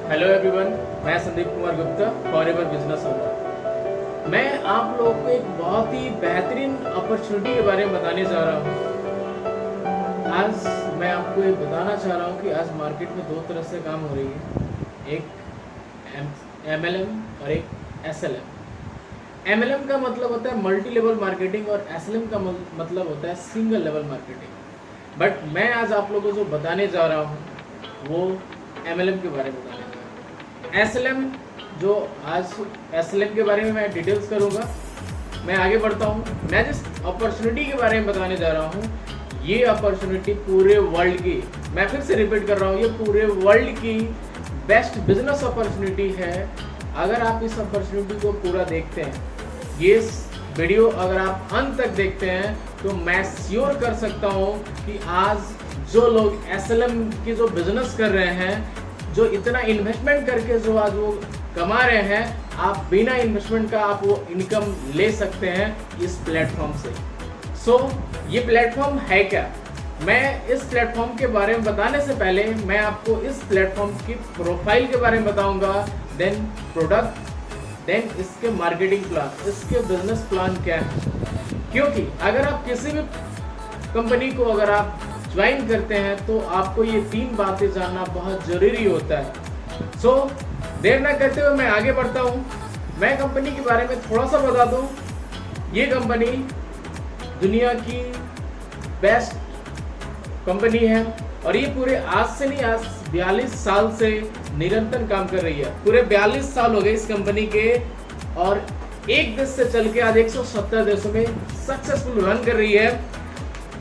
Hello everyone, मैं Sandeep Kumar Gupta, forever business owner. मैं आप लोगों को एक बहुत ही बेहतरीन अपॉर्चुनिटी के बारे में बताने जा रहा हूँ। आज मैं आपको ये बताना चाह रहा हूँ कि आज मार्केट में दो तरह से काम हो रही है, एक MLM और एक SLM। MLM का मतलब होता है मल्टी लेवल मार्केटिंग और SLM का मतलब होता है सिंगल लेवल मार्केटिंग। बट मैं आज आप लोगों को जो बताने जा रहा हूँ वो MLM के बारे में बताने जा रहा हूँ। SLM जो आज SLM के बारे में मैं डिटेल्स करूँगा। मैं आगे बढ़ता हूँ। मैं जिस अपॉर्चुनिटी के बारे में बताने जा रहा हूँ, ये अपॉर्चुनिटी पूरे वर्ल्ड की, मैं फिर से रिपीट कर रहा हूँ, ये पूरे वर्ल्ड की बेस्ट बिजनेस अपॉर्चुनिटी है। अगर आप इस अपॉर्चुनिटी को पूरा देखते हैं, ये वीडियो अगर आप अंत तक देखते हैं, तो मैं श्योर कर सकता हूँ कि आज जो लोग SLM की जो बिजनेस कर रहे हैं, जो इतना इन्वेस्टमेंट करके जो आज वो कमा रहे हैं, आप बिना इन्वेस्टमेंट का आप वो इनकम ले सकते हैं इस प्लेटफॉर्म से। ये प्लेटफॉर्म है क्या? मैं इस प्लेटफॉर्म के बारे में बताने से पहले मैं आपको इस प्लेटफॉर्म की प्रोफाइल के बारे में बताऊंगा, देन प्रोडक्ट, देन इसके मार्केटिंग प्लान, इसके बिजनेस प्लान क्या है। क्योंकि अगर आप किसी भी कंपनी को अगर आप ज्वाइन करते हैं तो आपको ये तीन बातें जानना बहुत जरूरी होता है। देर ना करते हुए मैं आगे बढ़ता हूँ। मैं कंपनी के बारे में थोड़ा सा बता दूँ। ये कंपनी दुनिया की बेस्ट कंपनी है और ये पूरे आज से नहीं, आज 42 साल से निरंतर काम कर रही है। पूरे 42 साल हो गए इस कंपनी के और एक देश से चल के आज 170 देशों में सक्सेसफुल रन कर रही है।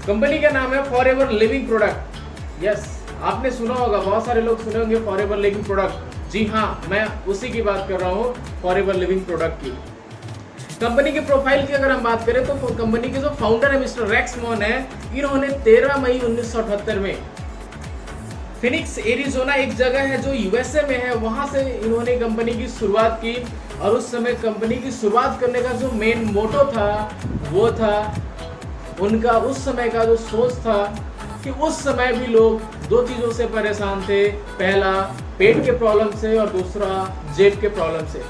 कंपनी का नाम है फॉरएवर लिविंग प्रोडक्ट। यस, आपने सुना होगा, बहुत सारे लोग सुने होंगे फॉरएवर लिविंग प्रोडक्ट। जी हाँ, मैं उसी की बात कर रहा हूँ, फॉरएवर लिविंग प्रोडक्ट की। कंपनी के प्रोफाइल की अगर हम बात करें तो कंपनी के जो फाउंडर है मिस्टर रेक्स मॉन है, इन्होंने 13 मई 1978 में फिनिक्स एरिजोना एक जगह है जो USA में है, वहां से इन्होंने कंपनी की शुरुआत की। और उस समय कंपनी की शुरुआत करने का जो मेन मोटो था वो था उनका, उस समय का जो सोच था कि उस समय भी लोग दो चीज़ों से परेशान थे, पहला पेट के प्रॉब्लम से और दूसरा जेब के प्रॉब्लम से।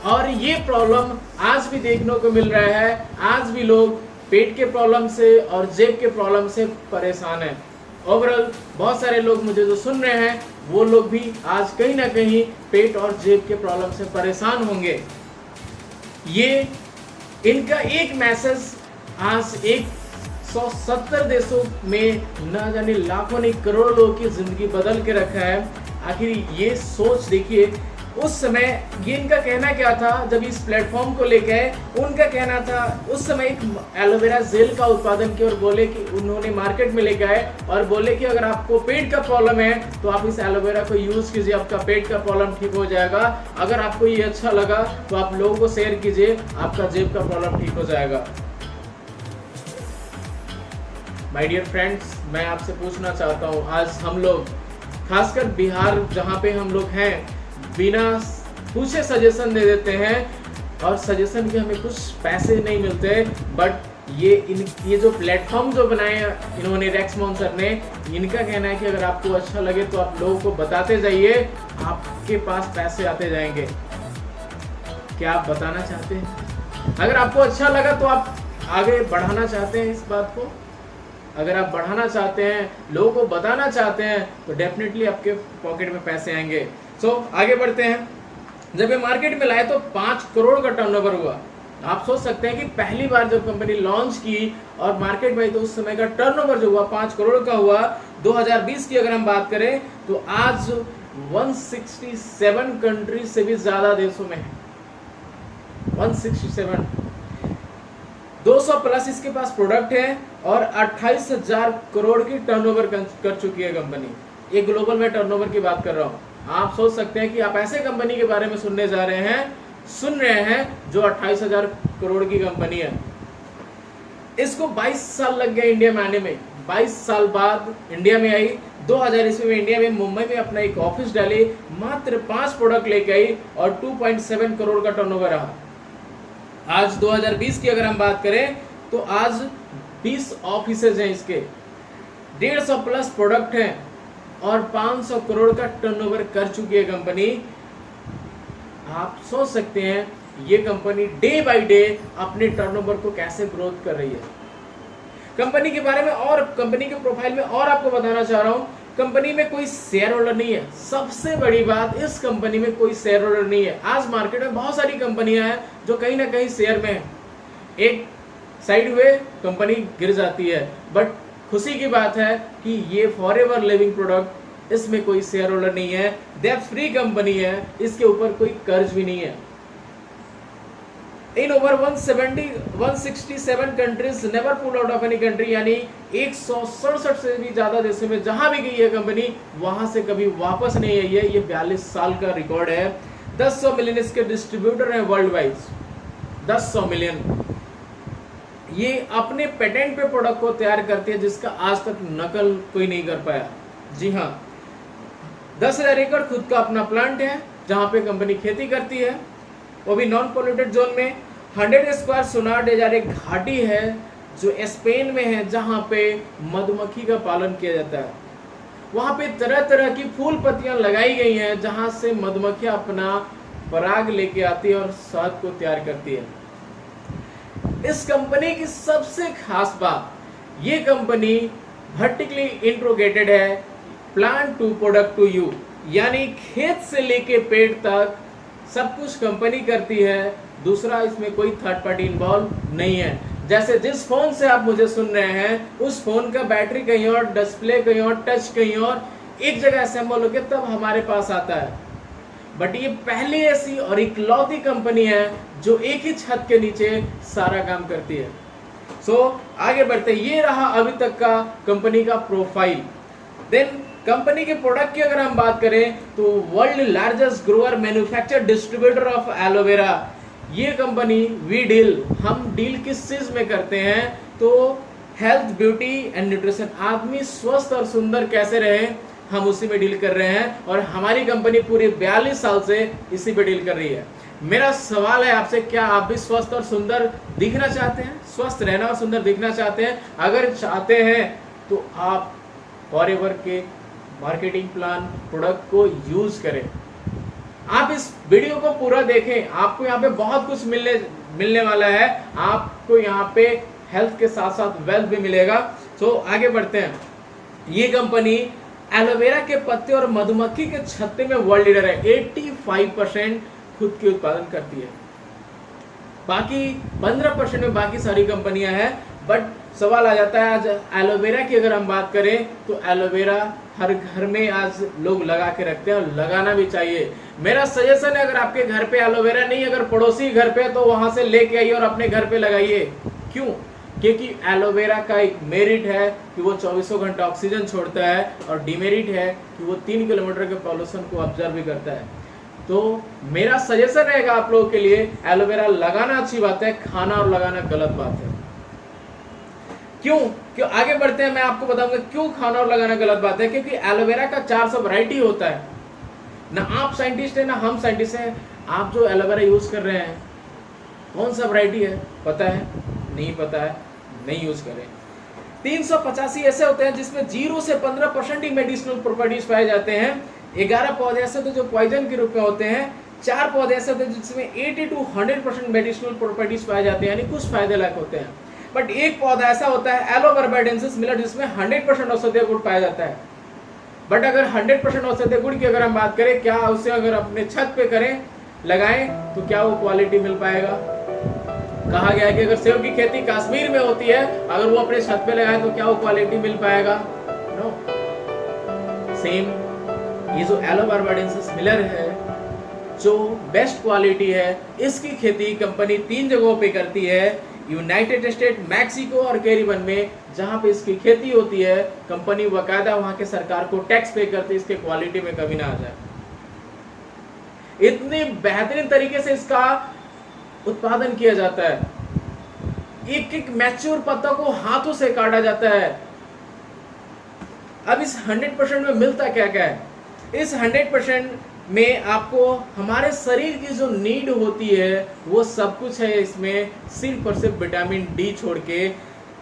और ये प्रॉब्लम आज भी देखने को मिल रहा है। आज भी लोग पेट के प्रॉब्लम से और जेब के प्रॉब्लम से परेशान हैं। ओवरऑल बहुत सारे लोग मुझे जो सुन रहे हैं वो लोग भी आज कहीं ना कहीं पेट और जेब के प्रॉब्लम से परेशान होंगे। ये इनका एक मैसेज आज 170 देशों में न जाने लाखों नहीं करोड़ों लोगों की जिंदगी बदल के रखा है। आखिर ये सोच देखिए, उस समय ये इनका कहना क्या था जब इस प्लेटफॉर्म को लेके आए। उनका कहना था उस समय एक एलोवेरा जेल का उत्पादन किया और बोले कि उन्होंने मार्केट में लेके आए और बोले कि अगर आपको पेट का प्रॉब्लम है तो आप इस एलोवेरा को यूज कीजिए, आपका पेट का प्रॉब्लम ठीक हो जाएगा। अगर आपको ये अच्छा लगा तो आप लोगों को शेयर कीजिए, आपका जेब का प्रॉब्लम ठीक हो जाएगा। माय डियर फ्रेंड्स, मैं आपसे पूछना चाहता हूँ, आज हम लोग खासकर बिहार जहाँ पे हम लोग हैं, बिना पूछे सजेशन दे देते हैं और सजेशन के हमें कुछ पैसे नहीं मिलते। बट ये जो प्लेटफॉर्म जो बनाए इन्होंने, रेक्स मॉन सर ने, इनका कहना है कि अगर आपको अच्छा लगे तो आप लोगों को बताते जाइए, आपके पास पैसे आते जाएंगे। क्या आप बताना चाहते हैं? अगर आपको अच्छा लगा तो आप आगे बढ़ाना चाहते हैं इस बात को, अगर आप बढ़ाना चाहते हैं, लोगों को बताना चाहते हैं, तो डेफिनेटली आपके पॉकेट में पैसे आएंगे। आगे बढ़ते हैं। जब ये मार्केट में लाए तो 5 करोड़ का टर्नओवर हुआ। आप सोच सकते हैं कि पहली बार जब कंपनी लॉन्च की और मार्केट में आई तो उस समय का टर्नओवर जो हुआ 5 करोड़ का हुआ। 2020 की अगर हम बात करें तो आज 167 कंट्री से भी ज्यादा देशों में है। 167, 200 प्लस इसके पास प्रोडक्ट है और 28,000 करोड़ की टर्नओवर कर चुकी है कंपनी। ये ग्लोबल में टर्नओवर की बात कर रहा हूँ। आप सोच सकते हैं कि आप ऐसे कंपनी के बारे में सुन रहे हैं जो 28,000 करोड़ की कंपनी है। इसको 22 साल लग गया इंडिया में आने में। 22 साल बाद इंडिया में आई। 2000 ईस्वी में इंडिया में मुंबई में अपना एक ऑफिस डाली, मात्र 5 प्रोडक्ट लेके आई और 2.7 करोड़ का टर्नओवर रहा। आज 2020 की अगर हम बात करें तो आज 20 ऑफिसेज हैं इसके, 150 प्लस प्रोडक्ट हैं और 500 करोड़ का टर्नओवर कर चुकी है कंपनी। आप सोच सकते हैं ये कंपनी डे बाय डे अपने टर्नओवर को कैसे ग्रोथ कर रही है। कंपनी के बारे में और कंपनी के प्रोफाइल में और आपको बताना चाह रहा हूं, कंपनी में कोई शेयर होल्डर नहीं है। सबसे बड़ी बात, इस कंपनी में कोई शेयर होल्डर नहीं है। आज मार्केट में बहुत सारी कंपनियां हैं जो कहीं ना कहीं शेयर में है, एक साइड वे कंपनी गिर जाती है, बट खुशी की बात है कि ये फॉरएवर लिविंग प्रोडक्ट, इसमें कोई शेयर होल्डर नहीं है, डेब्ट फ्री कंपनी है, इसके ऊपर कोई कर्ज भी नहीं है। In over 167 countries never pull out of any country, यानी 167 से भी ज्यादा देशों में जहां भी गई है कंपनी, वहां से कभी वापस नहीं आई है। ये 42 साल का रिकॉर्ड है। 10 मिलियन इसके डिस्ट्रीब्यूटर हैं वर्ल्ड वाइड, 10 मिलियन। ये अपने पेटेंट पे प्रोडक्ट को तैयार करती है जिसका आज तक नकल कोई नहीं कर पाया। जी हाँ, 10,000 एकड़ खुद का अपना प्लांट है जहां पे कंपनी खेती करती है, वो भी नॉन पोल्यूटेड जोन में। 100 स्क्वायर सोनार डेजर्ट एक घाटी है जो स्पेन में है, जहां पे मधुमक्खी का पालन किया जाता है। वहां पे तरह तरह की फूल पत्तियां लगाई गई हैं जहां से मधुमक्खियां अपना पराग लेके आती है और शहद को तैयार करती है। इस कंपनी की सबसे खास बात, ये कंपनी वर्टिकली इंट्रोगेटेड है, plant to product to you, यानी खेत से लेके पेट तक सब कुछ कंपनी करती है। दूसरा, इसमें कोई थर्ड पार्टी इन्वॉल्व नहीं है। जैसे जिस फोन से आप मुझे सुन रहे हैं, उस फोन का बैटरी कहीं और, डिस्प्ले कहीं और, टच कहीं और, एक जगह असेंबल होकर तब हमारे पास आता है। बट ये पहली ऐसी और इकलौती कंपनी है जो एक ही छत के नीचे सारा काम करती है। आगे बढ़ते, ये रहा अभी तक का कंपनी का प्रोफाइल। देन कंपनी के प्रोडक्ट की अगर हम बात करें तो world largest grower manufacture distributor of aloe vera, ये कंपनी वी डील। हम डील किस चीज में करते हैं? तो हेल्थ, ब्यूटी एंड न्यूट्रिशन, आदमी स्वस्थ और सुंदर कैसे रहे, हम उसी में डील कर रहे हैं। और हमारी कंपनी पूरे 42 साल से इसी पे डील कर रही है। मेरा सवाल है आपसे, क्या आप भी स्वस्थ और सुंदर दिखना चाहते हैं? स्वस्थ रहना और सुंदर दिखना चाहते हैं? अगर चाहते हैं तो आप फॉरएवर के मार्केटिंग प्लान प्रोडक्ट को यूज करें। आप इस वीडियो को पूरा देखें, आपको यहाँ पे बहुत कुछ मिलने वाला है। आपको यहाँ पे हेल्थ के साथ साथ वेल्थ भी मिलेगा। आगे बढ़ते हैं। ये कंपनी एलोवेरा के पत्ते और मधुमक्खी के छत्ते में वर्ल्ड लीडर है। 85% खुद की उत्पादन करती है, बाकी 15% में बाकी सारी कंपनियां हैं। बट सवाल आ जाता है, आज एलोवेरा की अगर हम बात करें तो एलोवेरा हर घर में आज लोग लगा के रखते हैं और लगाना भी चाहिए। मेरा सजेशन है, अगर आपके घर पे एलोवेरा नहीं, अगर पड़ोसी घर पे, तो वहां से लेके आइए और अपने घर पे लगाइए। क्यों? क्योंकि एलोवेरा का एक मेरिट है कि वो 24 घंटा ऑक्सीजन छोड़ता है, और डिमेरिट है कि वो 3 किलोमीटर के पॉल्यूशन को ऑब्जर्व भी करता है। तो मेरा सजेशन रहेगा आप लोगों के लिए, एलोवेरा लगाना अच्छी बात है, खाना और लगाना गलत बात है। क्यों आगे बढ़ते हैं, मैं आपको बताऊंगा क्यों खाना और लगाना गलत बात है। क्योंकि एलोवेरा का 400 वैरायटी होता है। ना आप साइंटिस्ट है ना हम साइंटिस्ट हैं। आप जो एलोवेरा यूज कर रहे हैं, कौन सा वैरायटी है पता है? नहीं पता है, नहीं यूज करें। 385 ऐसे होते हैं जिसमें 0 से 15% ही मेडिसिनल प्रॉपर्टीज पाए जाते हैं। 11 पौधे ऐसे होते हैं जो पॉइजन के रूप में होते हैं। 4 पौधे ऐसे होते हैं जिसमें 80 to 100% मेडिसिनल प्रॉपर्टीज पाए जाते हैं, यानी कुछ फायदे लायक होते हैं। बट एक पौधा ऐसा होता है एलोबर्बाडेंसिस मिलर, जिसमें 100% औषधीय गुण पाया जाता है। बट अगर 100% औषधीय गुण की अगर हम बात करें, क्या उसे अगर अपने छत पे करें, लगाएं, तो क्या वो क्वालिटी मिल पाएगा? कहा गया है कि अगर सेब की खेती कश्मीर में होती है, अगर वो अपने छत पे लगाए तो क्या वो क्वालिटी मिल पाएगा? नो। सेम ये जो एलोबर्बाडेंसिस मिलर है, जो बेस्ट क्वालिटी है, इसकी खेती कंपनी 3 जगहों पे करती है, यूनाइटेड स्टेट, मैक्सिको और कैरिबियन में। जहां पे इसकी खेती होती है, कंपनी बकायदा वहां के सरकार को टैक्स पे करती है, इसके क्वालिटी में कमी ना आ जाए। इतने बेहतरीन तरीके से इसका उत्पादन किया जाता है। एक एक मैच्योर पत्ता को हाथों से काटा जाता है। अब इस 100% में मिलता क्या क्या है? इस 100% में आपको हमारे शरीर की जो नीड होती है वो सब कुछ है इसमें, सिर्फ और सिर्फ विटामिन डी छोड़ के।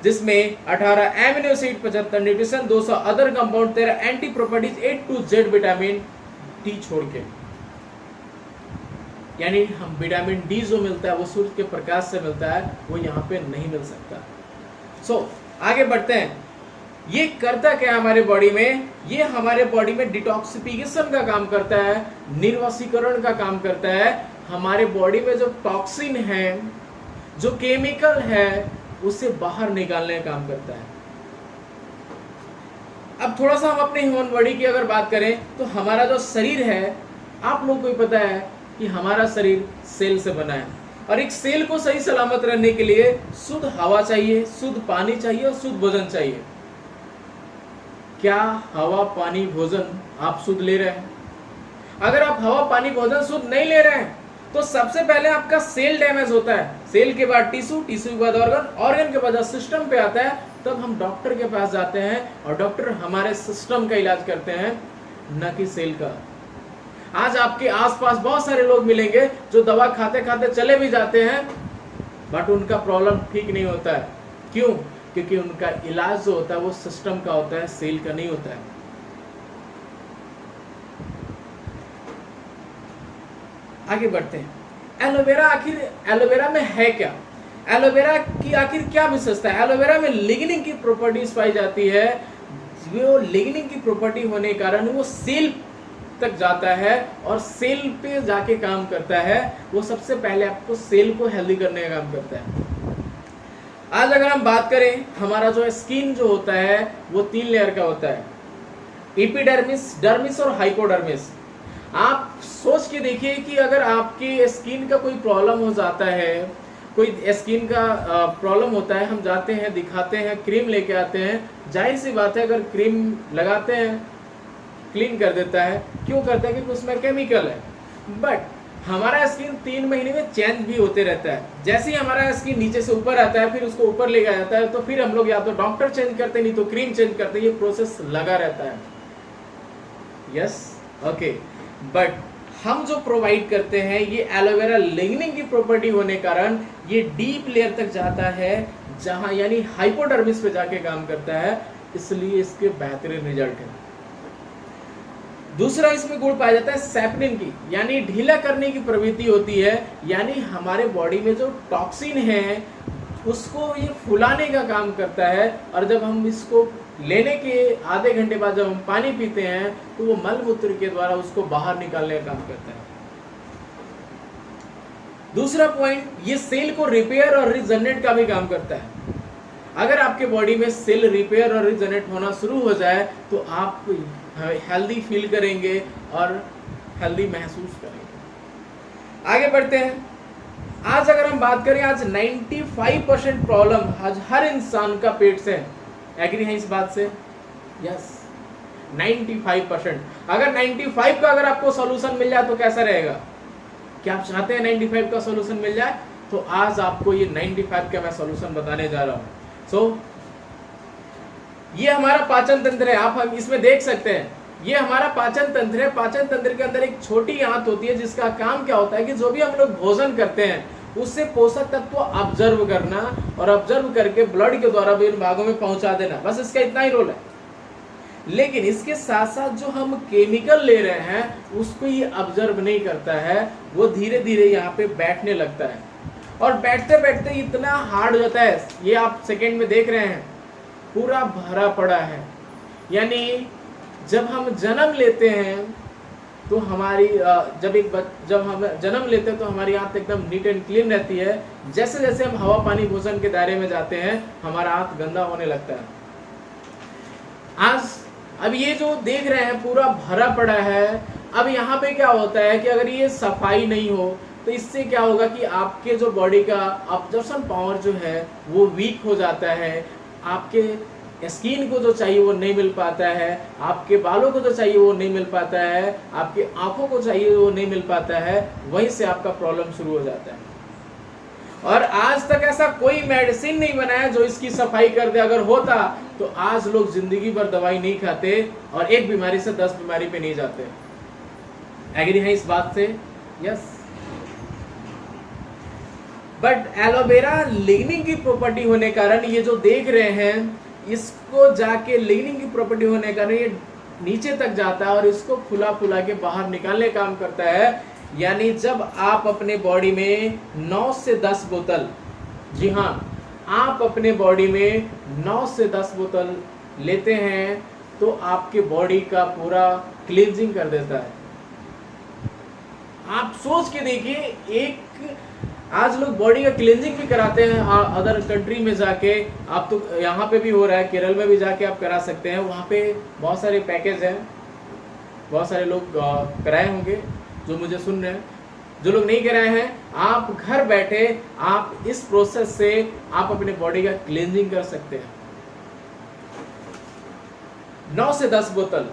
जिसमें 18 amino acid, 75 nutrition, 200 other compound, 13 anti properties, A to Z vitamin D छोड़ के। यानी हम विटामिन डी जो मिलता है वो सूर्य के प्रकाश से मिलता है, वो यहाँ पे नहीं मिल सकता। सो आगे बढ़ते हैं। ये करता क्या है हमारे बॉडी में? ये हमारे बॉडी में डिटॉक्सिफिकेशन का काम करता है, निर्वसीकरण का काम करता है। हमारे बॉडी में जो टॉक्सिन है, जो केमिकल है, उसे बाहर निकालने का काम करता है। अब थोड़ा सा हम अपने ह्यूमन बॉडी की अगर बात करें तो हमारा जो शरीर है, आप लोगों को भी पता है कि हमारा शरीर सेल से बना है, और एक सेल को सही सलामत रहने के लिए शुद्ध हवा चाहिए, शुद्ध पानी चाहिए और शुद्ध भोजन चाहिए। क्या हवा, पानी, भोजन आप शुद्ध ले रहे हैं? अगर आप हवा, पानी, भोजन शुद्ध नहीं ले रहे हैं तो सबसे पहले आपका सेल डैमेज होता है। सेल के बाद टिश्यू, टिश्यू के बाद ऑर्गन, ऑर्गन के बाद सिस्टम पे आता है। तब हम डॉक्टर के पास जाते हैं और डॉक्टर हमारे सिस्टम का इलाज करते हैं, न कि सेल का। आज आपके आसपास बहुत सारे लोग मिलेंगे जो दवा खाते खाते चले भी जाते हैं, बट उनका प्रॉब्लम ठीक नहीं होता है। क्यों? क्योंकि उनका इलाज जो होता है वो सिस्टम का होता है, सेल का नहीं होता है। आगे बढ़ते हैं। एलोवेरा, आखिर एलोवेरा में है क्या? एलोवेरा की आखिर क्या विशेषता है? एलोवेरा में लिग्निन की प्रॉपर्टीज पाई जाती है। वो लिग्निन की प्रॉपर्टी होने के कारण वो सेल तक जाता है और सेल पे जाके काम करता है। वो सबसे पहले आपको सेल को हेल्दी करने का काम करता है। आज अगर हम बात करें, हमारा जो स्किन जो होता है वो 3 लेयर का होता है, एपिडर्मिस, डर्मिस और हाइपोडर्मिस। आप सोच के देखिए कि अगर आपकी स्किन का कोई प्रॉब्लम हो जाता है, कोई स्किन का प्रॉब्लम होता है, हम जाते हैं, दिखाते हैं, क्रीम लेके आते हैं। जाहिर सी बात है, अगर क्रीम लगाते हैं क्लीन कर देता है। क्यों करते हैं? क्योंकि उसमें केमिकल है। बट हमारा स्किन 3 महीने में चेंज भी होते रहता है। जैसे ही हमारा स्किन नीचे से ऊपर आता है, फिर उसको ऊपर ले जाता है, तो फिर हम लोग या तो डॉक्टर चेंज करते हैं, नहीं तो क्रीम चेंज करते हैं। ये प्रोसेस लगा रहता है। Yes, okay. बट हम जो प्रोवाइड करते हैं, ये एलोवेरा लिग्निन की प्रॉपर्टी होने कारण ये डीप लेयर तक जाता है, जहां यानी हाइपोडर्मिस पे जाके काम करता है, इसलिए इसके बेहतरीन रिजल्ट है। दूसरा इसमें गुण पाया जाता है सैपनिन की, यानी ढीला करने की प्रवृत्ति होती है। यानी हमारे बॉडी में जो टॉक्सिन है उसको ये फुलाने का काम करता है, और जब हम इसको लेने के आधे घंटे बाद जब हम पानी पीते हैं तो वो मल मूत्र के द्वारा उसको बाहर निकालने का काम करता है। दूसरा पॉइंट, ये सेल को रिपेयर और रिजनरेट का भी काम करता है। अगर आपके बॉडी में सेल रिपेयर और रिजनरेट होना शुरू हो जाए तो आप हेल्दी फील करेंगे और हेल्दी महसूस करेंगे। आगे बढ़ते हैं। आज अगर हम बात करें, आज 95% प्रॉब्लम आज हर इंसान का पेट से है। एग्री है इस बात से? यस, 95%। अगर 95 का अगर आपको सॉल्यूशन मिल जाए तो कैसा रहेगा? क्या आप चाहते हैं 95 का सॉल्यूशन मिल जाए? तो आज आपको ये 95 का मैं सॉल्यूशन बताने जा रहा हूँ। ये हमारा पाचन तंत्र है। आप हम इसमें देख सकते हैं, ये हमारा पाचन तंत्र है। पाचन तंत्र के अंदर एक छोटी आंत होती है जिसका काम क्या होता है कि जो भी हम लोग भोजन करते हैं उससे पोषक तत्व ऑब्जर्व करना और ऑब्जर्व करके ब्लड के द्वारा विभिन्न भागों में पहुंचा देना, बस इसका इतना ही रोल है। लेकिन इसके साथ साथ जो हम केमिकल ले रहे हैं उसको ये ऑब्जर्व नहीं करता है, वो धीरे धीरे यहाँ पे बैठने लगता है, और बैठते बैठते इतना हार्ड हो जाता है। ये आप सेकेंड में देख रहे हैं, पूरा भरा पड़ा है। यानी जब हम जन्म लेते हैं तो हमारी जब हम जन्म लेते हैं तो हमारी आंत एकदम नीट एंड क्लीन रहती है। जैसे जैसे हम हवा, पानी, भोजन के दायरे में जाते हैं हमारा आंत गंदा होने लगता है। आज अब ये जो देख रहे हैं पूरा भरा पड़ा है। अब यहाँ पे क्या होता है कि अगर ये सफाई नहीं हो तो इससे क्या होगा कि आपके जो बॉडी का ऑब्जर्वेशन पावर जो है वो वीक हो जाता है। आपके स्किन को जो चाहिए वो नहीं मिल पाता है, आपके बालों को जो चाहिए वो नहीं मिल पाता है, आपके आंखों को चाहिए वो नहीं मिल पाता है। वहीं से आपका प्रॉब्लम शुरू हो जाता है। और आज तक ऐसा कोई मेडिसिन नहीं बना है जो इसकी सफाई कर दे। अगर होता तो आज लोग जिंदगी भर दवाई नहीं खाते और एक बीमारी से 10 बीमारी पे नहीं जाते। एग्री है इस बात से? यस। बट एलोवेरा लिग्निन की प्रॉपर्टी होने कारण ये जो देख रहे हैं, इसको जाके लिग्निन की प्रॉपर्टी होने के कारण ये नीचे तक जाता है और इसको फुला फुला के बाहर निकालने काम करता है। यानी जब आप अपने बॉडी में 9 से 10 बोतल, जी हाँ, आप अपने बॉडी में 9 से 10 बोतल लेते हैं तो आपके बॉडी का पूरा क्लींजिंग कर देता है। आप सोच के देखिए, एक आज लोग बॉडी का क्लींजिंग भी कराते हैं अदर कंट्री में जाके। आप तो यहाँ पे भी हो रहा है, केरल में भी जाके आप करा सकते हैं। वहाँ पे बहुत सारे पैकेज हैं, बहुत सारे लोग कराए होंगे जो मुझे सुन रहे हैं। जो लोग नहीं कराए हैं, आप घर बैठे आप इस प्रोसेस से आप अपने बॉडी का क्लींजिंग कर सकते हैं। 9 से 10 बोतल,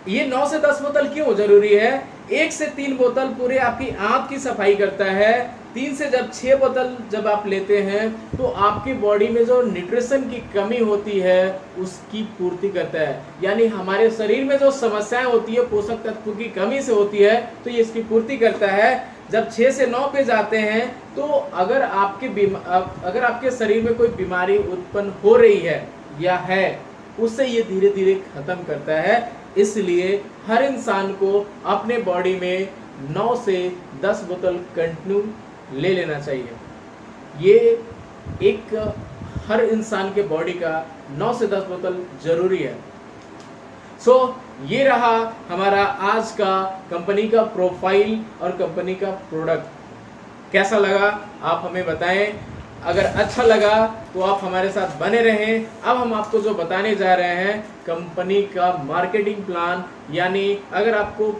ये 9 से 10 बोतल क्यों जरूरी है? 1 से 3 बोतल पूरे आपकी आंत की सफाई करता है। 3 से जब 6 बोतल जब आप लेते हैं तो आपकी बॉडी में जो न्यूट्रिशन की कमी होती है उसकी पूर्ति करता है। यानी हमारे शरीर में जो समस्याएं होती है पोषक तत्वों की कमी से होती है, तो ये इसकी पूर्ति करता है। जब 6 से 9 पे जाते हैं तो अगर आपके शरीर में कोई बीमारी उत्पन्न हो रही है या है, उससे ये धीरे धीरे खत्म करता है। इसलिए हर इंसान को अपने बॉडी में 9 से 10 बोतल कंटिन्यू ले लेना चाहिए। ये एक हर इंसान के बॉडी का 9 से 10 बोतल जरूरी है। सो ये रहा हमारा आज का कंपनी का प्रोफाइल और कंपनी का प्रोडक्ट। कैसा लगा आप हमें बताएं। अगर अच्छा लगा तो आप हमारे साथ बने रहें। अब हम आपको जो बताने जा रहे हैं कंपनी का मार्केटिंग प्लान, यानी अगर आपको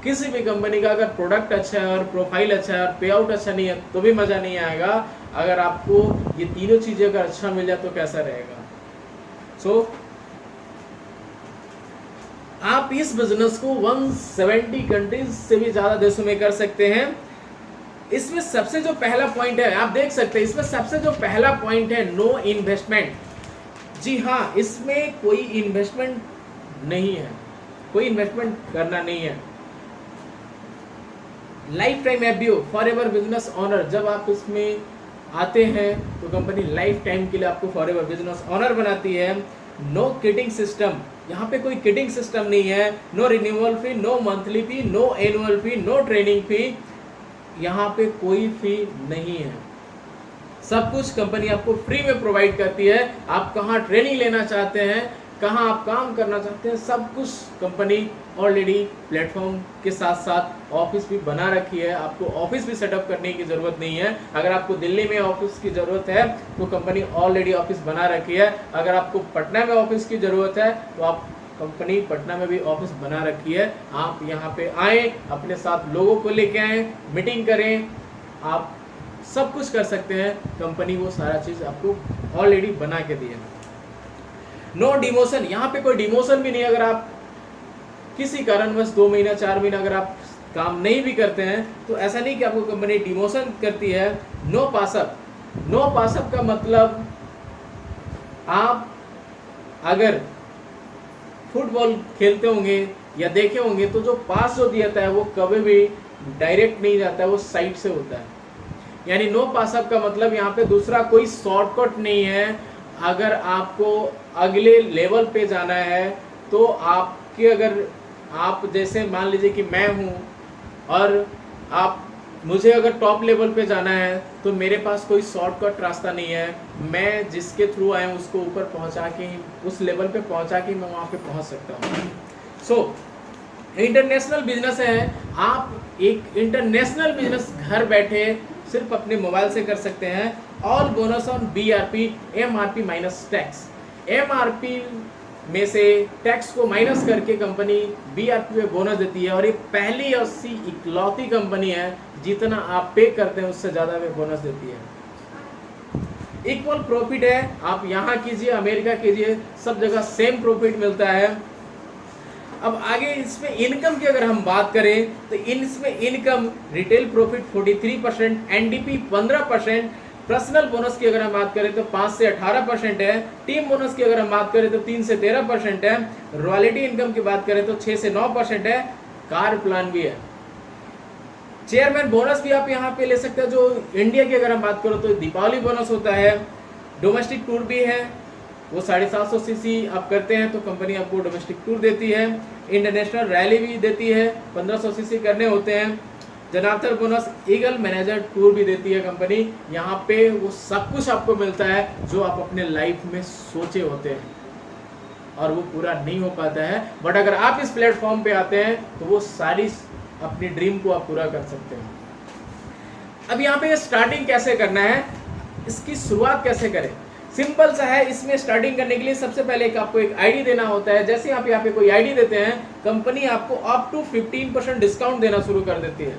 किसी भी कंपनी का अगर प्रोडक्ट अच्छा है और प्रोफाइल अच्छा है और पे आउट अच्छा नहीं है तो भी मज़ा नहीं आएगा। अगर आपको ये तीनों चीज़ें अगर अच्छा मिल जाए तो कैसा रहेगा। सो आप इस बिजनेस को 170 कंट्रीज से भी ज़्यादा देशों में कर सकते हैं। इसमें सबसे जो पहला पॉइंट है, आप देख सकते हैं, इसमें सबसे जो पहला पॉइंट है नो इन्वेस्टमेंट। जी हाँ, इसमें कोई इन्वेस्टमेंट नहीं है, कोई इन्वेस्टमेंट करना नहीं है। Life time FBO forever business honour, जब आप इसमें आते हैं तो कंपनी लाइफ टाइम के लिए आपको फॉरएवर बिजनेस ऑनर बनाती है। नो किडिंग सिस्टम, यहाँ पे कोई किडिंग सिस्टम नहीं है। No renewal fee, no monthly fee, no annual fee, no training fee, यहाँ पे कोई फी नहीं है। सब कुछ कंपनी आपको फ्री में प्रोवाइड करती है। आप कहाँ ट्रेनिंग लेना चाहते हैं, कहाँ आप काम करना चाहते हैं, सब कुछ कंपनी ऑलरेडी प्लेटफॉर्म के साथ साथ ऑफिस भी बना रखी है। आपको ऑफिस भी सेटअप करने की ज़रूरत नहीं है। अगर आपको दिल्ली में ऑफिस की ज़रूरत है तो कंपनी ऑलरेडी ऑफिस बना रखी है। अगर आपको पटना में ऑफिस की ज़रूरत है तो आप कंपनी पटना में भी ऑफिस बना रखी है। आप यहाँ पे आए, अपने साथ लोगों को लेके आए, मीटिंग करें, आप सब कुछ कर सकते हैं। कंपनी वो सारा चीज़ आपको ऑलरेडी बना के दी है। नो डिमोशन, यहाँ पे कोई डिमोशन भी नहीं। अगर आप किसी कारणवश 2 महीना 4 महीना अगर आप काम नहीं भी करते हैं तो ऐसा नहीं कि आपको कंपनी डिमोशन करती है। नो पासअप, नो पासअप का मतलब आप अगर फुटबॉल खेलते होंगे या देखे होंगे तो जो पास जो दिया जाता है वो कभी भी डायरेक्ट नहीं जाता है, वो साइड से होता है। यानी नो पासअप का मतलब यहाँ पे दूसरा कोई शॉर्टकट नहीं है। अगर आपको अगले लेवल पे जाना है तो आपके, अगर आप जैसे मान लीजिए कि मैं हूँ और आप, मुझे अगर टॉप लेवल पे जाना है तो मेरे पास कोई शॉर्टकट रास्ता नहीं है। मैं जिसके थ्रू आया उसको ऊपर पहुँचा के ही, उस लेवल पे पहुँचा के मैं वहाँ पे पहुँच सकता हूँ। सो इंटरनेशनल बिजनेस है। आप एक इंटरनेशनल बिजनेस घर बैठे सिर्फ अपने मोबाइल से कर सकते हैं। All bonus on BRP, MRP minus tax. MRP में से टैक्स को माइनस करके कंपनी BRP पे बोनस देती है और ये पहली और इकलौती कंपनी है जितना आप पे करते हैं उससे ज़्यादा वे बोनस देती है। इक्वल प्रॉफिट है, आप यहाँ कीजिए, अमेरिका कीजिए, सब जगह सेम प्रॉफिट मिलता है। अब आगे इसमें इनकम की अगर हम बात करें तो इसमें income retail profit 43%, NDP 15%, personal bonus की अगर हम बात करें तो 5 से 18% है। टीम बोनस की अगर हम बात करें तो 3 से 13% है। रॉयल्टी इनकम की बात करें तो 6 से 9% है। कार प्लान भी है। चेयरमैन बोनस भी आप यहाँ पे ले सकते हो। जो इंडिया की अगर हम बात करो तो दीपावली बोनस होता है, डोमेस्टिक टूर भी है, वो 750 सीसी आप करते हैं तो कंपनी आपको डोमेस्टिक टूर देती है, इंटरनेशनल रैली भी देती है, 1500 सीसी करने होते हैं, Janardan bonus, eagle manager tour भी देती है कंपनी। यहाँ पे वो सब कुछ आपको मिलता है जो आप अपने लाइफ में सोचे होते हैं और वो पूरा नहीं हो पाता है, बट अगर आप इस प्लेटफॉर्म पे आते हैं तो वो सारी अपनी ड्रीम को आप पूरा कर सकते हैं। अब यहाँ पे स्टार्टिंग कैसे करना है, इसकी शुरुआत कैसे करें, सिंपल सा है। इसमें स्टार्टिंग करने के लिए सबसे पहले आपको एक आईडी देना होता है। जैसे आप यहाँ पे कोई आईडी देते हैं, कंपनी आपको अप टू 15% डिस्काउंट देना शुरू कर देती है,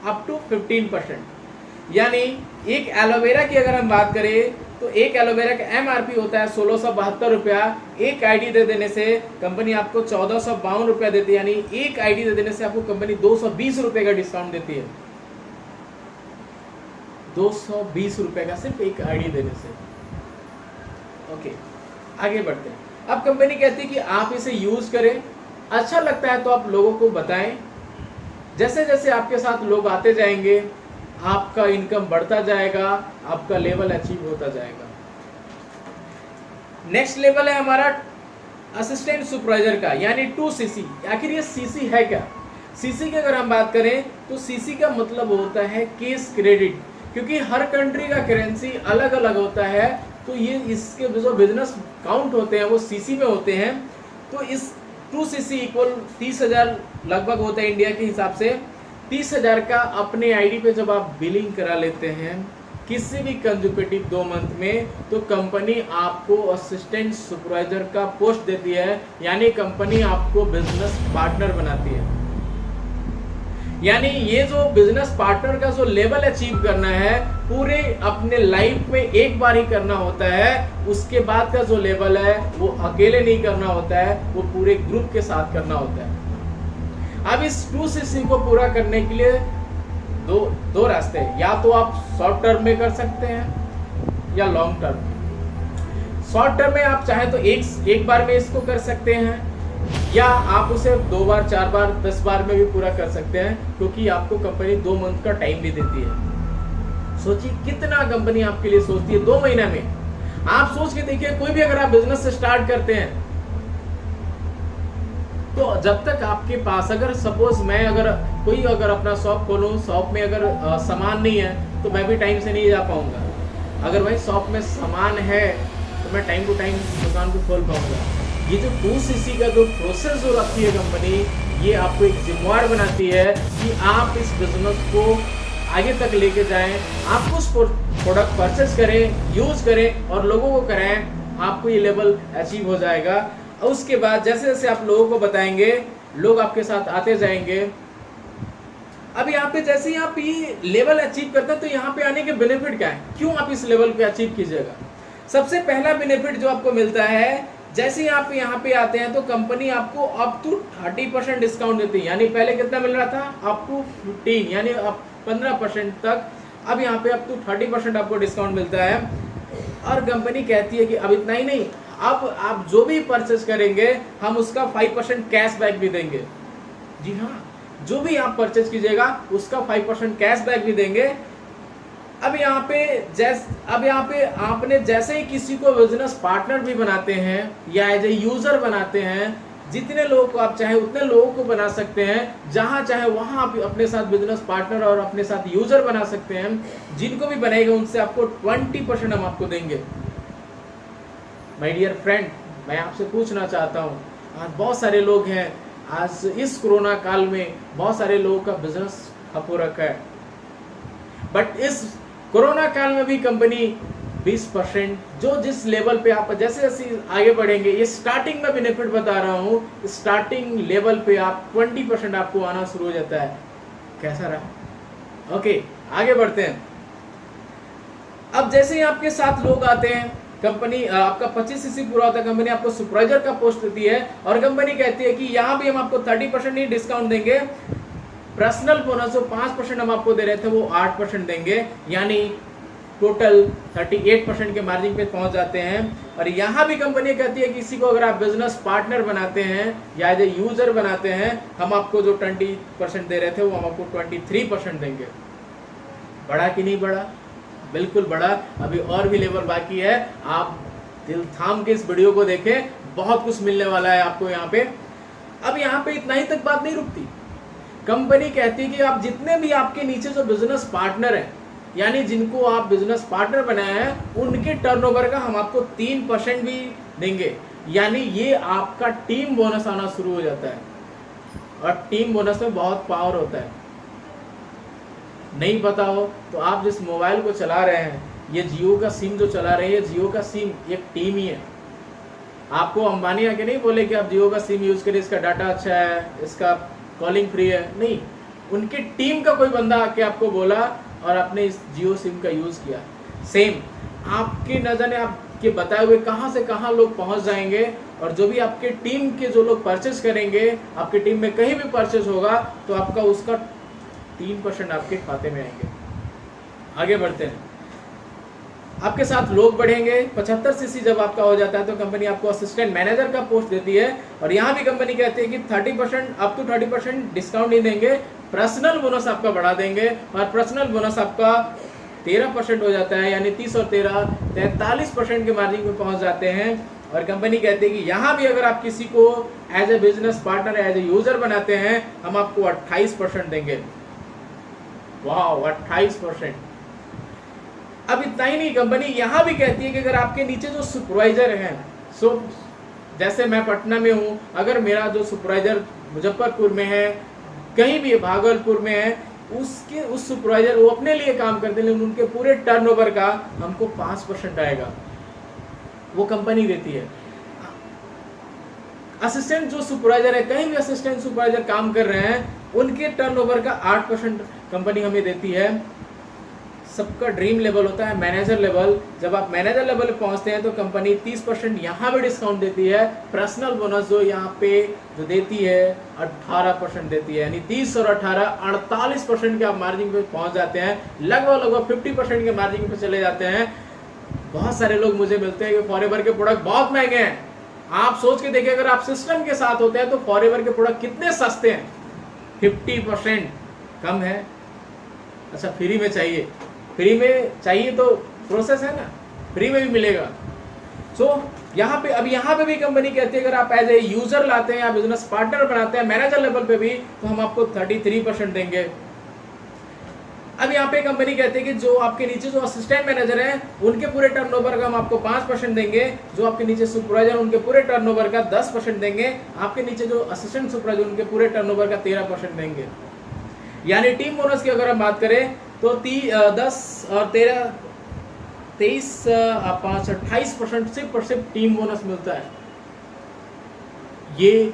अप टू 15%। यानी एक एलोवेरा की अगर हम बात करें तो एक एलोवेरा का एमआरपी होता है 1672 रुपया, एक आईडी दे देने से कंपनी आपको 1452 रुपया देती है। यानी एक आईडी दे देने से आपको कंपनी 220 रुपए का डिस्काउंट देती है, 220 रुपए का सिर्फ एक आईडी देने से। ओके, आगे बढ़ते हैं। अब कंपनी कहती है कि आप इसे यूज करें, अच्छा लगता है तो आप लोगों को बताएं। जैसे जैसे आपके साथ लोग आते जाएंगे, आपका इनकम बढ़ता जाएगा, आपका लेवल अचीव होता जाएगा। नेक्स्ट लेवल है हमारा असिस्टेंट सुपरवाइजर का, यानी 2cc। आखिर ये सीसी है क्या? सीसी की अगर हम बात करें तो सीसी का मतलब होता है केस क्रेडिट, क्योंकि हर कंट्री का करेंसी अलग अलग होता है, तो ये इसके जो बिजनेस काउंट होते हैं वो सीसी में होते हैं। तो इस 2cc इक्वल 30,000 लगभग होता है इंडिया के हिसाब से। 30,000 का अपने आईडी पे जब आप बिलिंग करा लेते हैं किसी भी कंसेक्यूटिव 2 मंथ में, तो कंपनी आपको असिस्टेंट सुपरवाइजर का पोस्ट देती है, यानी कंपनी आपको बिजनेस पार्टनर बनाती है। यानी ये जो बिजनेस पार्टनर का जो लेवल अचीव करना है, पूरे अपने लाइफ में एक बार ही करना होता है। उसके बाद का जो लेवल है वो अकेले नहीं करना होता है, वो पूरे ग्रुप के साथ करना होता है। अब इस 2cc को पूरा करने के लिए दो रास्ते हैं, या तो आप शॉर्ट टर्म में कर सकते हैं या लॉन्ग टर्म। शॉर्ट टर्म में आप चाहे तो एक बार में इसको कर सकते हैं, या आप उसे 2 बार 4 बार 10 बार में भी पूरा कर सकते हैं, क्योंकि आपको कंपनी 2 मंथ का टाइम भी देती है। सोचिए कितना कंपनी आपके लिए सोचती है 2 महीना में। आप सोच के देखिए, कोई भी अगर आप बिजनेस स्टार्ट करते हैं तो जब तक आपके पास, अगर सपोज मैं अगर अपना शॉप खोलूं, शॉप में अगर सामान नहीं है तो मैं भी टाइम से नहीं जा पाऊंगा। अगर भाई शॉप में सामान है तो मैं टाइम टू टाइम दुकान को खोल पाऊंगा। ये जो 2cc का जो प्रोसेस जो रखती है कंपनी, ये आपको एक जिम्मेवार बनाती है कि आप इस बिजनेस को आगे तक लेके जाएं, आप उस प्रोडक्ट परचेस करें, यूज करें और लोगों को कराएं, आपको ये लेवल अचीव हो जाएगा। और उसके बाद जैसे जैसे आप लोगों को बताएंगे, लोग आपके साथ आते जाएंगे। अब यहाँ पे जैसे ही आप ये लेवल अचीव करते हैं तो यहाँ पे आने के बेनिफिट क्या है, क्यों आप इस लेवल पे अचीव कीजिएगा। सबसे पहला बेनिफिट जो आपको मिलता है, जैसे ही आप यहाँ पे आते हैं तो कंपनी आपको अप टू 30% डिस्काउंट देती है। यानी पहले कितना मिल रहा था, अप टू 15, यानी अब 15% तक। अब यहाँ पे अप टू 30% आपको डिस्काउंट मिलता है। और कंपनी कहती है कि अब इतना ही नहीं, अब आप जो भी परचेस करेंगे हम उसका 5% कैशबैक भी देंगे। जी हाँ, जो भी आप परचेस कीजिएगा उसका 5% कैशबैक भी देंगे। अब यहाँ पे आपने जैसे ही किसी को बिजनेस पार्टनर भी बनाते हैं या एज ए यूजर बनाते हैं, जितने लोगों को आप चाहे उतने लोगों को बना सकते हैं, जहां चाहे वहां आप अपने साथ बिजनेस पार्टनर और अपने साथ यूजर बना सकते हैं। जिनको भी बनाएगा उनसे आपको 20% हम आपको देंगे। माय डियर फ्रेंड, मैं आपसे पूछना चाहता हूँ, आज बहुत सारे लोग हैं, आज इस कोरोना काल में बहुत सारे लोगों का बिजनेस ठप हो रखा है, बट इस कोरोना काल में भी कंपनी 20% जो जिस लेवल पे आप जैसे जैसे आगे बढ़ेंगे, ये स्टार्टिंग में बेनिफिट बता रहा हूँ, स्टार्टिंग लेवल पे आप 20% आपको आना शुरू हो जाता है। कैसा रहा? ओके, आगे बढ़ते हैं। अब जैसे ही आपके साथ लोग आते हैं, कंपनी आपका 25cc पूरा होता है, कंपनी आपको सुपरवाइजर का पोस्ट देती है और कंपनी कहती है कि यहाँ भी हम आपको 30% ही डिस्काउंट देंगे, पर्सनल बोनस जो 5% हम आपको दे रहे थे वो 8% देंगे। यानी टोटल 38% के मार्जिन पे पहुंच जाते हैं। और यहाँ भी कंपनी कहती है किसी को अगर आप बिजनेस पार्टनर बनाते हैं या एज ए यूजर बनाते हैं, हम आपको जो 20% दे रहे थे वो हम आपको 23% देंगे। बढ़ा कि नहीं बढ़ा? बिल्कुल बढ़ा। अभी और भी लेवल बाकी है, आप दिल थाम के इस वीडियो को देखें, बहुत कुछ मिलने वाला है आपको यहाँ पे। अब यहाँ पे इतना ही तक बात नहीं रुकती। कंपनी कहती है कि आप जितने भी आपके नीचे जो बिजनेस पार्टनर हैं, यानी जिनको आप बिजनेस पार्टनर बनाए हैं, उनके टर्नओवर का हम आपको 3% भी देंगे। यानी ये आपका टीम बोनस आना शुरू हो जाता है। और टीम बोनस में बहुत पावर होता है। नहीं पता हो तो आप जिस मोबाइल को चला रहे हैं, ये जियो का सिम जो चला रहे हैं, जियो का सिम एक टीम ही है। आपको अंबानी आके नहीं बोले कि आप जियो का सिम यूज करिए, इसका डाटा अच्छा है, इसका कॉलिंग फ्री है। नहीं, उनकी टीम का कोई बंदा आके आपको बोला और आपने इस जियो सिम का यूज किया। सेम आपके नजर में आपके बताए हुए कहां से कहां लोग पहुंच जाएंगे। और जो भी आपके टीम के जो लोग परचेस करेंगे, आपके टीम में कहीं भी परचेस होगा तो आपका उसका 3% आपके खाते में आएंगे। आगे बढ़ते हैं, आपके साथ लोग बढ़ेंगे। 75 सीसी जब आपका हो जाता है तो कंपनी आपको असिस्टेंट मैनेजर का पोस्ट देती है। और यहाँ भी कंपनी कहती है कि 30% अप टू 30% डिस्काउंट नहीं देंगे, पर्सनल बोनस आपका बढ़ा देंगे। और पर्सनल बोनस आपका 13% हो जाता है, यानी 30 और 13 43% के मार्जिन में पहुंच जाते हैं। और कंपनी कहती है कि यहाँ भी अगर आप किसी को as a business partner, as a user बनाते हैं, हम आपको 28% देंगे। वाह, 28%। अब इतना ही नहीं, कंपनी यहाँ भी कहती है कि अगर आपके नीचे जो सुपरवाइजर हैं, जैसे मैं पटना में हूँ, अगर मेरा जो सुपरवाइजर मुजफ्फरपुर में है, कहीं भी भागलपुर में है, उस सुपरवाइजर वो अपने लिए काम करते हैं, लेकिन उनके पूरे टर्नओवर का हमको 5% आएगा, वो कंपनी देती है। असिस्टेंट जो सुपरवाइजर है, कहीं भी असिस्टेंट सुपरवाइजर काम कर रहे हैं, उनके टर्नओवर का 8% कंपनी हमें देती है। सबका ड्रीम लेवल होता है मैनेजर लेवल। जब आप मैनेजर लेवल पे पहुंचते हैं तो कंपनी 30% यहाँ भी डिस्काउंट देती है। पर्सनल बोनस जो यहाँ पे जो देती है 18% देती है, यानी 30 और 18 48% के आप मार्जिन पे पहुंच जाते हैं। लगभग 50% के मार्जिन पे चले जाते हैं। बहुत सारे लोग मुझे मिलते हैं कि फॉरएवर के प्रोडक्ट बहुत महंगे हैं। आप सोच के देखिए, अगर आप सिस्टम के साथ होते हैं तो फॉरएवर के प्रोडक्ट कितने सस्ते हैं, 50% कम है। अच्छा, फ्री में चाहिए, फ्री में चाहिए तो प्रोसेस है ना, फ्री में भी मिलेगा। यहाँ पे भी कंपनी कहती है अगर आप एज ए यूजर लाते हैं या बिजनेस पार्टनर बनाते हैं मैनेजर लेवल पे भी, तो हम आपको 33% देंगे। अब यहाँ पे कंपनी कहती है कि जो आपके नीचे जो असिस्टेंट मैनेजर हैं, उनके पूरे टर्नओवर का हम आपको 5% देंगे। जो आपके नीचे सुपरवाइजर, उनके पूरे टर्नओवर का 10% देंगे। आपके नीचे जो असिस्टेंट सुपरवाइजर, उनके पूरे टर्नओवर का 13% देंगे। यानी टीम बोनस की अगर हम बात करें तो 10 और 13 23 5 28% सिर्फ टीम बोनस मिलता है। ये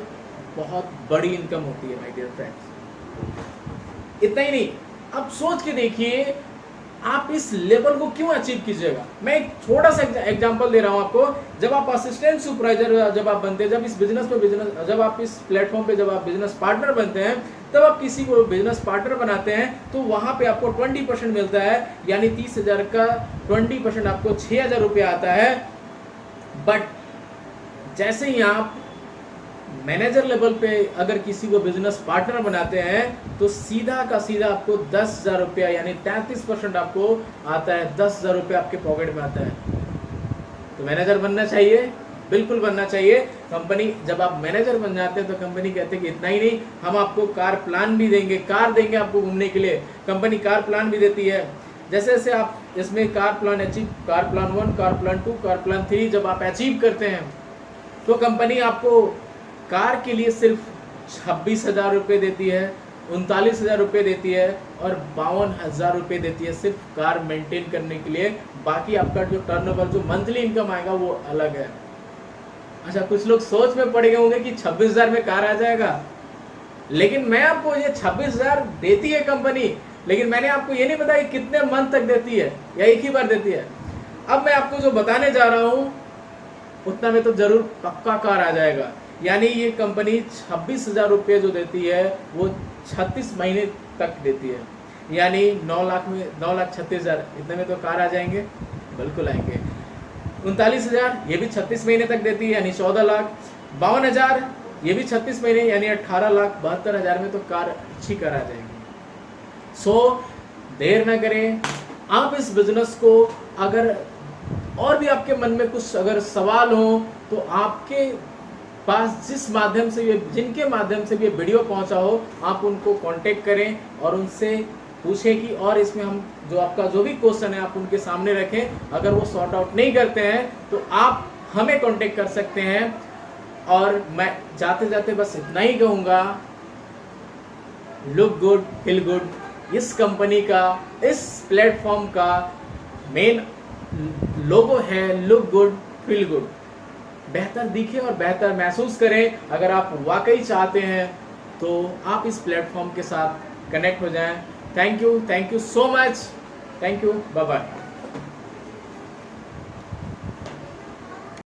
बहुत बड़ी इनकम होती है माय डियर फ्रेंड्स। इतना ही नहीं, अब सोच के देखिए आप इस लेवल को क्यों अचीव कीजिएगा। मैं एक छोटा सा एग्जांपल दे रहा हूं आपको। जब आप असिस्टेंट सुपरवाइजर जब आप बनते हैं, जब आप इस प्लेटफॉर्म पे जब आप बिजनेस पार्टनर बनते हैं, तब आप किसी को बिजनेस पार्टनर बनाते हैं तो वहां पे आपको 20% मिलता है, यानी 30,000 का 20% आपको 6,000 रुपया आता है। बट जैसे ही आप मैनेजर लेवल पे अगर किसी को बिजनेस पार्टनर बनाते हैं तो सीधा का सीधा आपको 10,000 रुपया, यानी 33% आपको आता है। 10,000 रुपया आपके पॉकेट में आता है। तो मैनेजर बनना चाहिए, बिल्कुल बनना चाहिए। कंपनी जब आप मैनेजर बन जाते हैं तो कंपनी कहते हैं कि इतना ही नहीं, हम आपको कार प्लान भी देंगे, कार देंगे आपको घूमने के लिए। कंपनी कार प्लान भी देती है। जैसे जैसे आप इसमें car plan 1, car plan 2, car plan 3 जब आप अचीव करते हैं तो कंपनी आपको कार के लिए सिर्फ 26,000 रुपये देती है, 39,000 रुपये देती है और 52,000 रुपये देती है सिर्फ कार मेंटेन करने के लिए। बाकी आपका जो टर्नओवर, जो मंथली इनकम आएगा वो अलग है। अच्छा, कुछ लोग सोच में पड़ गए होंगे कि 26,000 में कार आ जाएगा, लेकिन मैं आपको ये 26,000 देती है कंपनी, लेकिन मैंने आपको ये नहीं बताया कितने मंथ तक देती है या एक ही बार देती है। अब मैं आपको जो बताने जा रहा हूँ उतना में तो जरूर पक्का कार आ जाएगा। यानी ये कंपनी 26,000 रुपये जो देती है वो 36 महीने तक देती है। यानी 9 लाख में 9,36,000 इतने में तो कार आ जाएंगे, बिल्कुल आएंगे। 39,000 ये भी 36 महीने तक देती है यानी 14 लाख। 52,000 ये भी 36 महीने यानी 18 लाख। 72,000 में तो कार अच्छी कार आ जाएगी। सो देर ना करें, आप इस बिजनेस को अगर और भी आपके मन में कुछ अगर सवाल हो तो आपके पास जिनके माध्यम से ये वीडियो पहुंचा हो आप उनको कांटेक्ट करें और उनसे पूछें कि और इसमें हम जो आपका जो भी क्वेश्चन है आप उनके सामने रखें। अगर वो सॉर्ट आउट नहीं करते हैं तो आप हमें कांटेक्ट कर सकते हैं। और मैं जाते जाते बस इतना ही कहूँगा, लुक गुड फील गुड इस कंपनी का, इस प्लेटफॉर्म का मेन लोगो है लुक गुड फील गुड। बेहतर दिखे और बेहतर महसूस करें। अगर आप वाकई चाहते हैं तो आप इस प्लेटफॉर्म के साथ कनेक्ट हो जाएं। Thank you so much. Thank you, bye bye.